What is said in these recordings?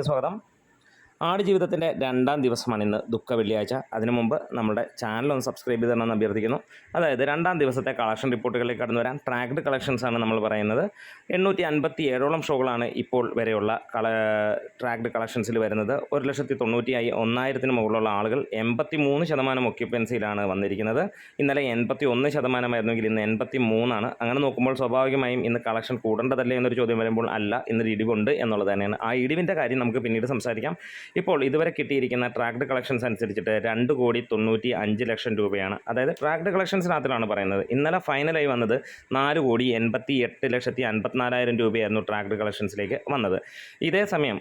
സ്വാഗതം. ആടുജീവിതത്തിൻ്റെ 2ാം ദിവസമാണ് ഇന്ന്, ദുഃഖ വെള്ളിയാഴ്ച. അതിനു മുമ്പ് നമ്മുടെ ചാനലൊന്ന് സബ്സ്ക്രൈബ് ചെയ്ത് തരണമെന്ന് അഭ്യർത്ഥിക്കുന്നു. അതായത് 2ാം ദിവസത്തെ കളക്ഷൻ റിപ്പോർട്ടുകളിലേക്ക് കടന്നു വരാം. ട്രാക്ഡ് കളക്ഷൻസാണ് നമ്മൾ പറയുന്നത്. 857ഓളം ഷോകളാണ് ഇപ്പോൾ വരെയുള്ള ട്രാക്ഡ് കളക്ഷൻസിൽ വരുന്നത്. 1,91,000 മുകളിലുള്ള ആളുകൾ 83% ഒക്യുപ്പൻസിയിലാണ് വന്നിരിക്കുന്നത്. ഇന്നലെ 81% ഇന്ന് 83%. അങ്ങനെ നോക്കുമ്പോൾ സ്വാഭാവികമായും ഇന്ന് കളക്ഷൻ കൂടേണ്ടതല്ലേ എന്നൊരു ചോദ്യം വരുമ്പോൾ അല്ല, ഇന്നൊരു ഇടിവുണ്ട് എന്നുള്ളത് തന്നെയാണ്. ആ ഇടിവിൻ്റെ കാര്യം നമുക്ക് പിന്നീട് സംസാരിക്കാം. ഇപ്പോൾ ഇതുവരെ കിട്ടിയിരിക്കുന്ന ട്രാക്ഡ് കളക്ഷൻസ് അനുസരിച്ചിട്ട് 2,95,00,000 രൂപയാണ്. അതായത് ട്രാക്ഡ് കളക്ഷൻസിനകത്തിലാണ് പറയുന്നത്. ഇന്നലെ ഫൈനലായി വന്നത് 4,88,54,000 രൂപയായിരുന്നു ട്രാക്ഡ് കളക്ഷൻസിലേക്ക് വന്നത്. ഇതേ സമയം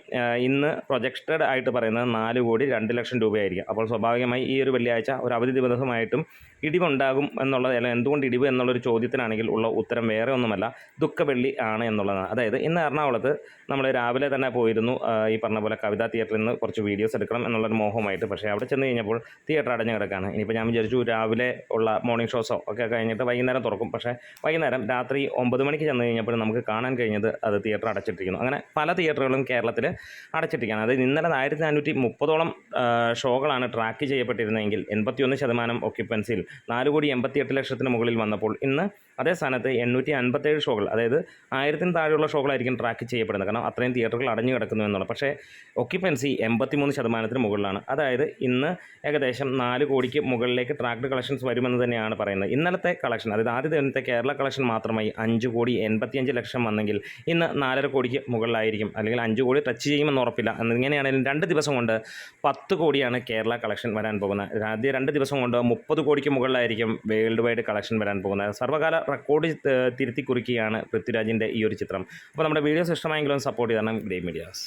ഇന്ന് പ്രൊജക്റ്റഡ് ആയിട്ട് പറയുന്നത് 4,02,00,000 രൂപയായിരിക്കും. അപ്പോൾ സ്വാഭാവികമായി ഈ ഒരു വെള്ളിയാഴ്ച ഒരു അവധി ദിവസമായിട്ടും ഇടിവുണ്ടാകും എന്നുള്ളത്, അല്ല എന്തുകൊണ്ട് ഇടിവ് എന്നുള്ളൊരു ചോദ്യത്തിനാണെങ്കിൽ ഉള്ള ഉത്തരം വേറെ ഒന്നുമല്ല, ദുഃഖവെള്ളി ആണ് എന്നുള്ളതാണ്. അതായത് ഇന്ന് എറണാകുളത്ത് നമ്മൾ രാവിലെ തന്നെ പോയിരുന്നു, ഈ പറഞ്ഞ പോലെ കവിതാ തിയേറ്ററിൽ നിന്ന് കുറച്ച് വീഡിയോസ് എടുക്കണം എന്നുള്ളൊരു മോഹമായിട്ട്. പക്ഷേ അവിടെ ചെന്ന് കഴിഞ്ഞപ്പോൾ തിയേറ്റർ അടഞ്ഞു കിടക്കുകയാണ്. ഇനിയിപ്പോൾ ഞാൻ വിചാരിച്ചു രാവിലെ ഉള്ള മോർണിംഗ് ഷോസോ ഒക്കെ കഴിഞ്ഞിട്ട് വൈകുന്നേരം തുറക്കും. പക്ഷേ വൈകുന്നേരം രാത്രി 9 മണിക്ക് ചെന്ന് കഴിഞ്ഞപ്പോൾ നമുക്ക് കാണാൻ കഴിഞ്ഞത് അത് തിയേറ്റർ അടച്ചിട്ടിരിക്കുന്നു. അങ്ങനെ പല തിയേറ്ററുകളും കേരളത്തിൽ അടച്ചിട്ടിരിക്കുകയാണ്. അതായത് ഇന്നലെ 1,430ഓളം ഷോകളാണ് ട്രാക്ക് ചെയ്യപ്പെട്ടിരുന്നതെങ്കിൽ 81% ഒക്യുപ്പൻസിയിൽ 4,88,00,000 മുകളിൽ വന്നപ്പോൾ ഇന്ന് അതേ സ്ഥാനത്ത് 857 ഷോകൾ, അതായത് 1000 താഴെയുള്ള ഷോകളായിരിക്കും ട്രാക്ക് ചെയ്യപ്പെടുന്നത്. കാരണം അത്രയും തിയേറ്ററുകൾ അടഞ്ഞു കിടക്കുന്നു എന്നുള്ളത്. പക്ഷേ ഒക്യുപ്പൻസി 83% മുകളിലാണ്. അതായത് ഇന്ന് ഏകദേശം 4 കോടിക്ക് മുകളിലേക്ക് ട്രാക്ഡ് കളക്ഷൻസ് വരുമെന്ന് തന്നെയാണ് പറയുന്നത്. ഇന്നലത്തെ കളക്ഷൻ, അതായത് ആദ്യ ദിനത്തെ കേരള കളക്ഷൻ മാത്രമായി 5,85,00,000 വന്നെങ്കിൽ ഇന്ന് 4.5 കോടിക്ക് മുകളിലായിരിക്കും, അല്ലെങ്കിൽ 5 കോടി ടച്ച് ചെയ്യുമെന്ന് ഉറപ്പില്ല. എന്നിങ്ങനെയാണെങ്കിലും 2 ദിവസം കൊണ്ട് 10 കോടിയാണ് കേരള കളക്ഷൻ വരാൻ പോകുന്നത്. ആദ്യ 2 ദിവസം കൊണ്ട് 30 കോടിക്ക് മുകളിലായിരിക്കും വേൾഡ് വൈഡ് കളക്ഷൻ വരാൻ പോകുന്നത്. സർവ്വകാല റെക്കോർഡ് തിരുത്തി കുറിക്കുകയാണ് പൃഥ്വിരാജിൻ്റെ ഈ ഒരു ചിത്രം. അപ്പോൾ നമ്മുടെ വീഡിയോസ് ഇഷ്ടമായെങ്കിലും സപ്പോർട്ട് ചെയ്യണം ഗ്രേ മീഡിയാസ്.